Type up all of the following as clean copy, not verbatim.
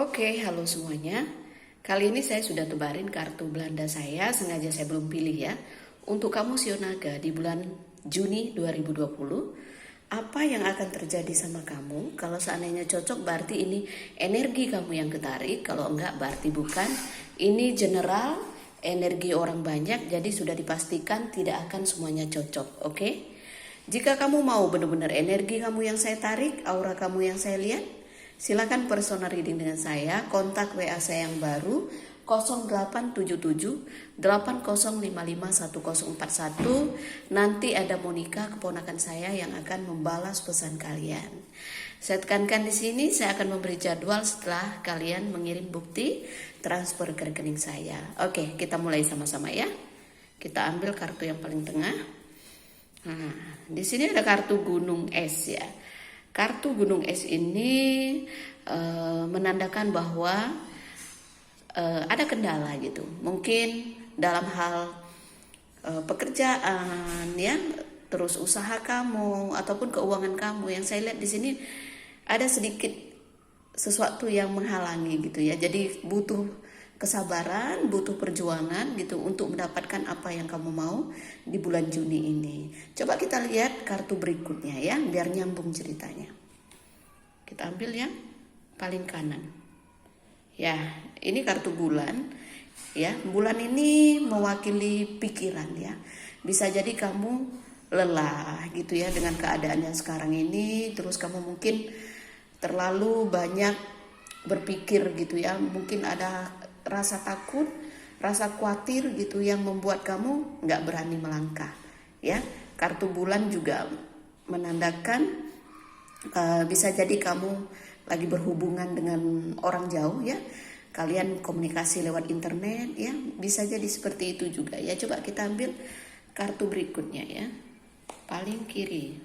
Oke, halo semuanya. Kali ini saya sudah tebarin kartu Belanda saya, sengaja saya belum pilih ya. Untuk kamu Sio Naga di bulan Juni 2020, apa yang akan terjadi sama kamu? Kalau seandainya cocok berarti ini energi kamu yang ketarik, kalau enggak berarti bukan. Ini general, energi orang banyak, jadi sudah dipastikan tidak akan semuanya cocok, oke? Jika kamu mau benar-benar energi kamu yang saya tarik, aura kamu yang saya lihat, silakan personal reading dengan saya, kontak WA saya yang baru 0877 80551041. Nanti ada Monica, keponakan saya yang akan membalas pesan kalian. Saya tekankan di sini, saya akan memberi jadwal setelah kalian mengirim bukti transfer ke rekening saya. Oke, kita mulai sama-sama ya. Kita ambil kartu yang paling tengah. Nah, di sini ada kartu gunung es ya. Kartu gunung es ini menandakan bahwa ada kendala gitu. Mungkin dalam hal pekerjaan ya, terus usaha kamu ataupun keuangan kamu. Yang saya lihat di sini ada sedikit sesuatu yang menghalangi gitu ya. Jadi butuh kesabaran, butuh perjuangan gitu untuk mendapatkan apa yang kamu mau di bulan Juni ini. Coba kita lihat kartu berikutnya ya, biar nyambung ceritanya. Kita ambil yang paling kanan. Ya, ini kartu bulan. Ya, bulan ini mewakili pikiran ya. Bisa jadi kamu lelah gitu ya dengan keadaan yang sekarang ini, terus kamu mungkin terlalu banyak berpikir gitu ya. Mungkin ada rasa takut, rasa khawatir gitu yang membuat kamu nggak berani melangkah ya. Kartu bulan juga menandakan bisa jadi kamu lagi berhubungan dengan orang jauh ya, kalian komunikasi lewat internet ya, bisa jadi seperti itu juga ya. Coba kita ambil kartu berikutnya ya, paling kiri.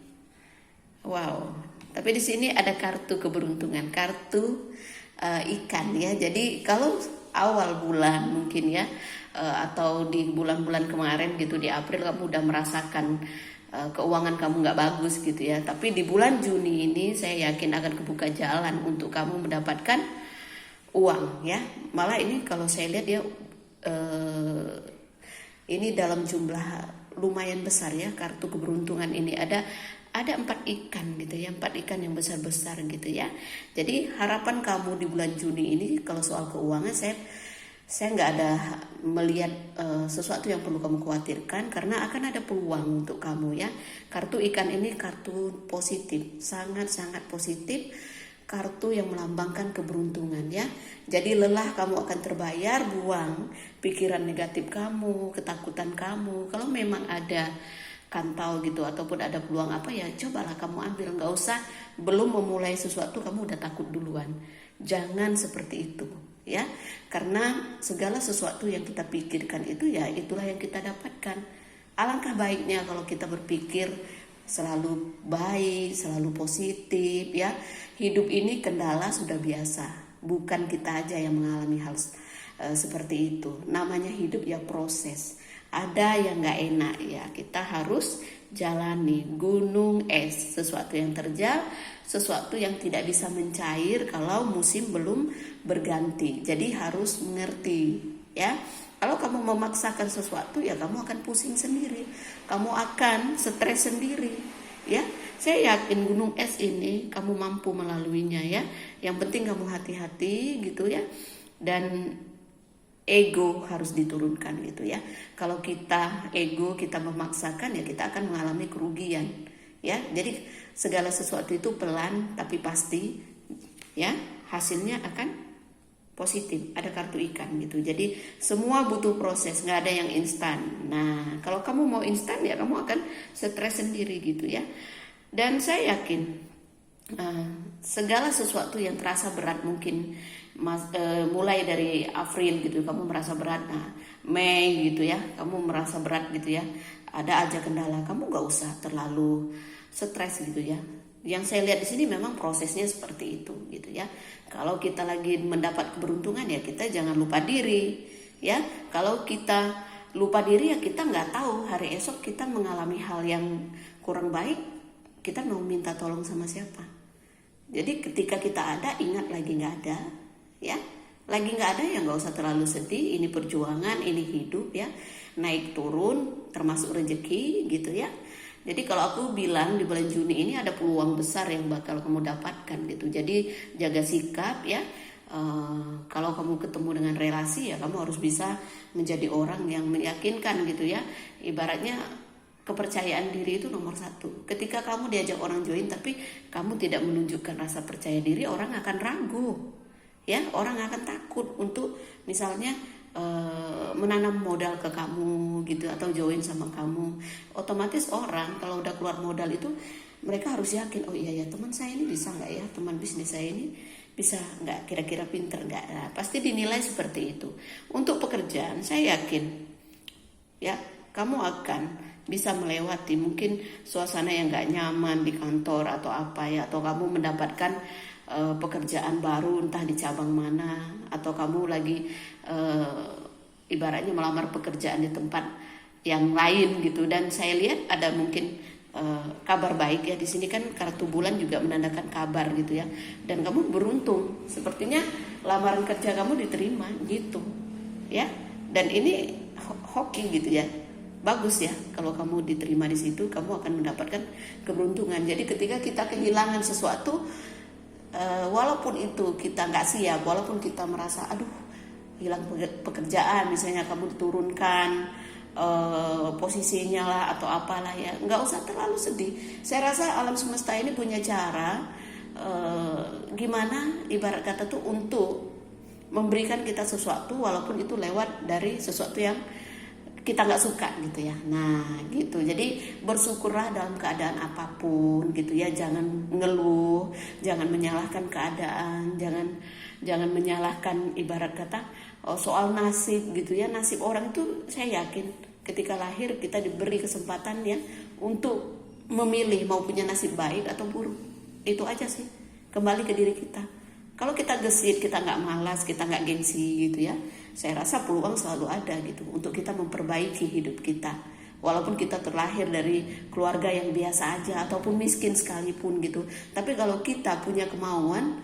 Wow, tapi di sini ada kartu keberuntungan, kartu ikan ya. Jadi kalau awal bulan mungkin ya, atau di bulan-bulan kemarin gitu, di April kamu udah merasakan keuangan kamu nggak bagus gitu ya. Tapi di bulan Juni ini saya yakin akan kebuka jalan untuk kamu mendapatkan uang ya. Malah ini kalau saya lihat ya, ini dalam jumlah lumayan besar ya. Kartu keberuntungan ini ada 4 ikan gitu ya, 4 ikan yang besar-besar gitu ya. Jadi harapan kamu di bulan Juni ini kalau soal keuangan, saya nggak ada melihat sesuatu yang perlu kamu khawatirkan, karena akan ada peluang untuk kamu ya. Kartu ikan ini kartu positif, sangat-sangat positif, kartu yang melambangkan keberuntungan ya. Jadi lelah kamu akan terbayar, buang pikiran negatif kamu, ketakutan kamu. Kalau memang ada kantau gitu ataupun ada peluang apa ya, cobalah kamu ambil. Nggak usah belum memulai sesuatu kamu udah takut duluan. Jangan seperti itu ya, karena segala sesuatu yang kita pikirkan itu ya itulah yang kita dapatkan. Alangkah baiknya kalau kita berpikir selalu baik, selalu positif ya. Hidup ini kendala sudah biasa, bukan kita aja yang mengalami hal seperti itu. Namanya hidup ya proses. Ada yang gak enak ya, kita harus jalani. Gunung es, sesuatu yang terjal, sesuatu yang tidak bisa mencair kalau musim belum berganti. Jadi harus mengerti ya. Kalau kamu memaksakan sesuatu ya kamu akan pusing sendiri, kamu akan stres sendiri ya. Saya yakin gunung es ini kamu mampu melaluinya ya. Yang penting kamu hati-hati gitu ya. Dan ego harus diturunkan gitu ya. Kalau kita ego, kita memaksakan ya kita akan mengalami kerugian ya. Jadi segala sesuatu itu pelan tapi pasti ya, hasilnya akan positif. Ada kartu ikan gitu. Jadi semua butuh proses, nggak ada yang instan. Nah, kalau kamu mau instan ya kamu akan stres sendiri gitu ya. Dan saya yakin segala sesuatu yang terasa berat mungkin mulai dari April gitu kamu merasa berat, nah Mei gitu ya kamu merasa berat gitu ya, ada aja kendala, kamu nggak usah terlalu stres gitu ya. Yang saya lihat di sini memang prosesnya seperti itu gitu ya. Kalau kita lagi mendapat keberuntungan ya kita jangan lupa diri ya. Kalau kita lupa diri ya kita nggak tahu hari esok kita mengalami hal yang kurang baik, kita mau minta tolong sama siapa. Jadi ketika kita ada, ingat lagi nggak ada, ya lagi nggak ada ya nggak usah terlalu sedih. Ini perjuangan, ini hidup ya, naik turun termasuk rezeki gitu ya. Jadi kalau aku bilang di bulan Juni ini ada peluang besar yang bakal kamu dapatkan gitu. Jadi jaga sikap ya. Kalau kamu ketemu dengan relasi ya kamu harus bisa menjadi orang yang meyakinkan gitu ya. Ibaratnya kepercayaan diri itu nomor satu. Ketika kamu diajak orang join tapi kamu tidak menunjukkan rasa percaya diri, orang akan ragu ya, orang akan takut untuk misalnya menanam modal ke kamu gitu atau join sama kamu. Otomatis orang kalau udah keluar modal itu mereka harus yakin, oh iya ya teman saya ini bisa nggak ya, teman bisnis saya ini bisa nggak, kira-kira pinter nggak. Nah, pasti dinilai seperti itu. Untuk pekerjaan saya yakin ya kamu akan bisa melewati mungkin suasana yang nggak nyaman di kantor atau apa ya, atau kamu mendapatkan pekerjaan baru entah di cabang mana, atau kamu lagi ibaratnya melamar pekerjaan di tempat yang lain gitu. Dan saya lihat ada mungkin kabar baik ya, di sini kan kartu bulan juga menandakan kabar gitu ya, dan kamu beruntung sepertinya lamaran kerja kamu diterima gitu ya. Dan ini hoki gitu ya, bagus ya kalau kamu diterima di situ, kamu akan mendapatkan keberuntungan. Jadi ketika kita kehilangan sesuatu, walaupun itu kita nggak siap, walaupun kita merasa aduh hilang pekerjaan, misalnya kamu diturunkan posisinya lah atau apalah ya, nggak usah terlalu sedih. Saya rasa alam semesta ini punya cara gimana ibarat kata tuh untuk memberikan kita sesuatu walaupun itu lewat dari sesuatu yang kita nggak suka gitu ya. Nah gitu, jadi bersyukurlah dalam keadaan apapun gitu ya, jangan ngeluh, jangan menyalahkan keadaan, jangan menyalahkan ibarat kata soal nasib gitu ya. Nasib orang itu saya yakin ketika lahir kita diberi kesempatan ya untuk memilih mau punya nasib baik atau buruk. Itu aja sih, kembali ke diri kita. Kalau kita gesit, kita nggak malas, kita nggak gengsi gitu ya, saya rasa peluang selalu ada gitu untuk kita memperbaiki hidup kita. Walaupun kita terlahir dari keluarga yang biasa aja ataupun miskin sekalipun gitu, tapi kalau kita punya kemauan,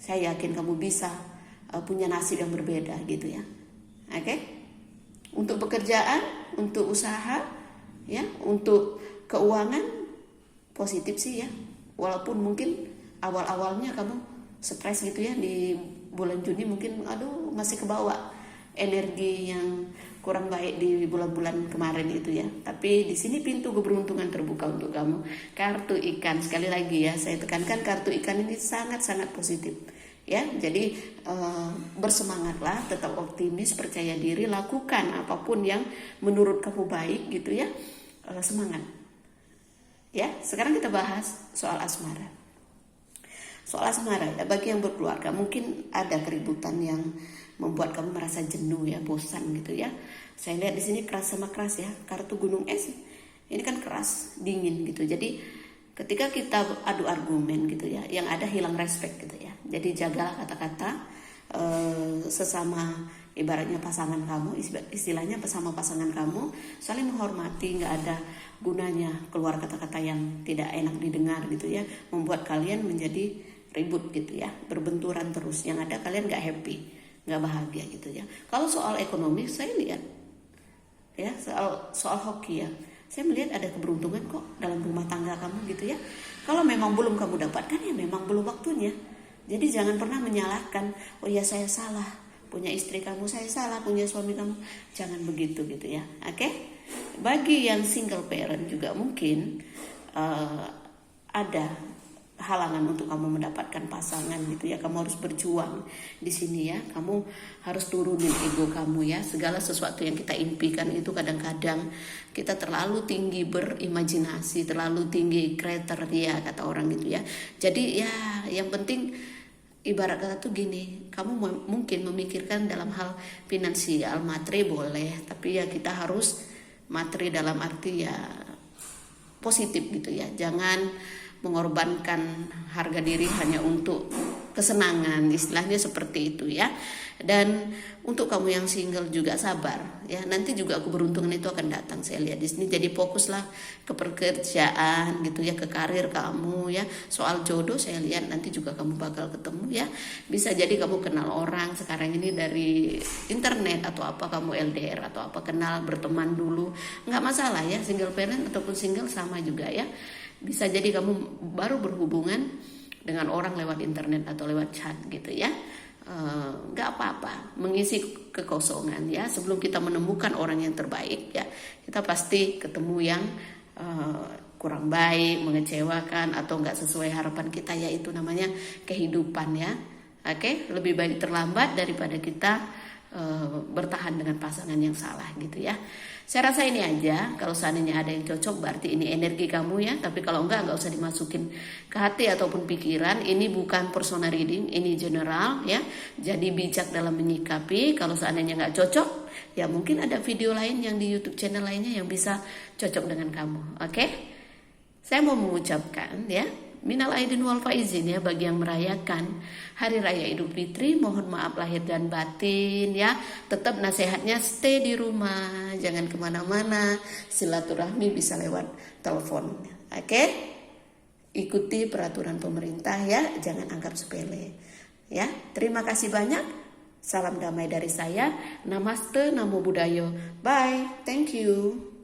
saya yakin kamu bisa punya nasib yang berbeda gitu ya. Oke? Untuk pekerjaan, untuk usaha ya, untuk keuangan positif sih ya. Walaupun mungkin awal-awalnya kamu stres gitu ya di bulan Juni, mungkin aduh masih kebawa energi yang kurang baik di bulan-bulan kemarin itu ya. Tapi di sini pintu keberuntungan terbuka untuk kamu. Kartu ikan, sekali lagi ya saya tekankan, kartu ikan ini sangat-sangat positif ya. Jadi bersemangatlah, tetap optimis, percaya diri, lakukan apapun yang menurut kamu baik gitu ya. Semangat ya. Sekarang kita bahas soal asmara. Soal asmara ya, bagi yang berkeluarga mungkin ada keributan yang membuat kamu merasa jenuh ya, bosan gitu ya. Saya lihat di sini keras sama keras ya, kartu gunung es ini kan keras, dingin gitu. Jadi ketika kita adu argumen gitu ya, yang ada hilang respect gitu ya. Jadi jagalah kata-kata sesama ibaratnya pasangan kamu, istilahnya bersama pasangan kamu, saling menghormati, nggak ada gunanya keluar kata-kata yang tidak enak didengar gitu ya, membuat kalian menjadi ribut gitu ya, berbenturan terus, yang ada kalian nggak happy, nggak bahagia gitu ya. Kalau soal ekonomi saya lihat ya, soal hoki ya, saya melihat ada keberuntungan kok dalam rumah tangga kamu gitu ya. Kalau memang belum kamu dapatkan ya memang belum waktunya. Jadi jangan pernah menyalahkan, oh ya saya salah punya istri kamu, saya salah punya suami kamu, jangan begitu gitu ya. Oke? Bagi yang single parent juga mungkin ada halangan untuk kamu mendapatkan pasangan gitu ya. Kamu harus berjuang di sini ya. Kamu harus turunin ego kamu ya. Segala sesuatu yang kita impikan itu kadang-kadang kita terlalu tinggi berimajinasi, terlalu tinggi kriteria kata orang gitu ya. Jadi ya yang penting ibarat kata tuh gini, kamu mungkin memikirkan dalam hal finansial, materi boleh, tapi ya kita harus materi dalam arti ya positif gitu ya. Jangan mengorbankan harga diri hanya untuk kesenangan, istilahnya seperti itu ya. Dan untuk kamu yang single juga sabar ya, nanti juga keberuntungan itu akan datang, saya lihat di sini. Jadi fokuslah ke pekerjaan gitu ya, ke karir kamu ya. Soal jodoh saya lihat nanti juga kamu bakal ketemu ya. Bisa jadi kamu kenal orang sekarang ini dari internet atau apa, kamu LDR atau apa, kenal berteman dulu, nggak masalah ya. Single parent ataupun single sama juga ya. Bisa jadi kamu baru berhubungan dengan orang lewat internet atau lewat chat gitu ya. Nggak apa-apa, mengisi kekosongan ya. Sebelum kita menemukan orang yang terbaik ya, kita pasti ketemu yang kurang baik, mengecewakan atau nggak sesuai harapan kita ya. Itu namanya kehidupan ya. Oke, lebih baik terlambat daripada kita bertahan dengan pasangan yang salah gitu ya. Saya rasa ini aja. Kalau seandainya ada yang cocok berarti ini energi kamu ya. Tapi kalau enggak usah dimasukin ke hati ataupun pikiran. Ini bukan personal reading, ini general ya. Jadi bijak dalam menyikapi. Kalau seandainya nggak cocok, ya mungkin ada video lain yang di YouTube channel lainnya yang bisa cocok dengan kamu. Oke? Saya mau mengucapkan ya, minal aidin wal faizin ya, bagi yang merayakan Hari Raya Idul Fitri, mohon maaf lahir dan batin ya. Tetap nasihatnya stay di rumah, jangan kemana-mana. Silaturahmi bisa lewat telepon. Oke? Ikuti peraturan pemerintah ya, jangan anggap sepele. Ya, terima kasih banyak. Salam damai dari saya. Namaste, Namo Buddhaya. Bye. Thank you.